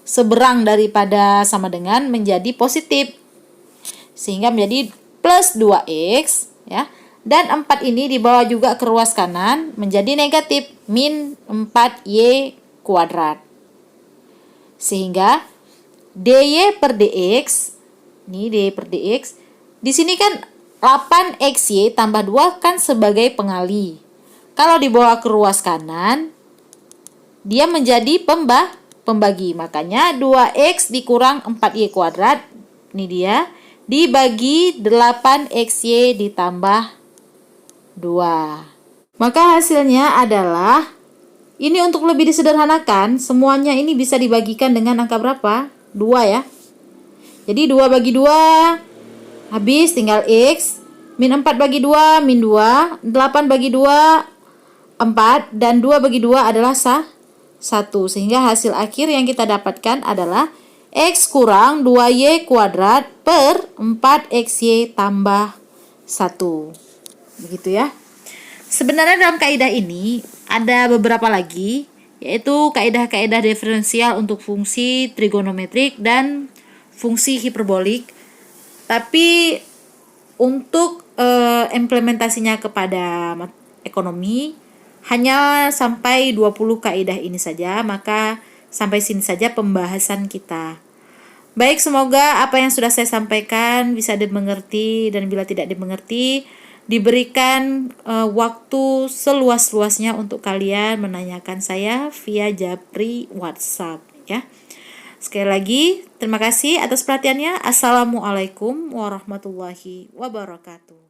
seberang daripada sama dengan menjadi positif. Sehingga menjadi plus 2x ya. Dan 4 ini dibawa juga ke ruas kanan menjadi negatif, min 4y kuadrat. Sehingga dy per dx, ini dy per dx, di sini kan 8xy tambah 2 kan sebagai pengali. Kalau dibawa ke ruas kanan, dia menjadi pembagi. Makanya 2x dikurang 4y kuadrat, ini dia, dibagi 8xy ditambah 2. Maka hasilnya adalah, ini untuk lebih disederhanakan, semuanya ini bisa dibagikan dengan angka berapa? 2 ya. Jadi 2 bagi 2, habis tinggal x, min 4 bagi 2, min 2, 8 bagi 2, 4, dan 2 bagi 2 adalah 1. Sehingga hasil akhir yang kita dapatkan adalah x kurang 2y kuadrat per 4xy tambah 1. Begitu ya. Sebenarnya dalam kaidah ini ada beberapa lagi, yaitu kaidah-kaidah diferensial untuk fungsi trigonometrik dan fungsi hiperbolik. Tapi untuk implementasinya kepada ekonomi hanya sampai 20 kaidah ini saja, maka sampai sini saja pembahasan kita. Baik, semoga apa yang sudah saya sampaikan bisa dimengerti, dan bila tidak dimengerti, diberikan waktu seluas-luasnya untuk kalian menanyakan saya via Japri WhatsApp ya. Sekali lagi, terima kasih atas perhatiannya. Assalamualaikum warahmatullahi wabarakatuh.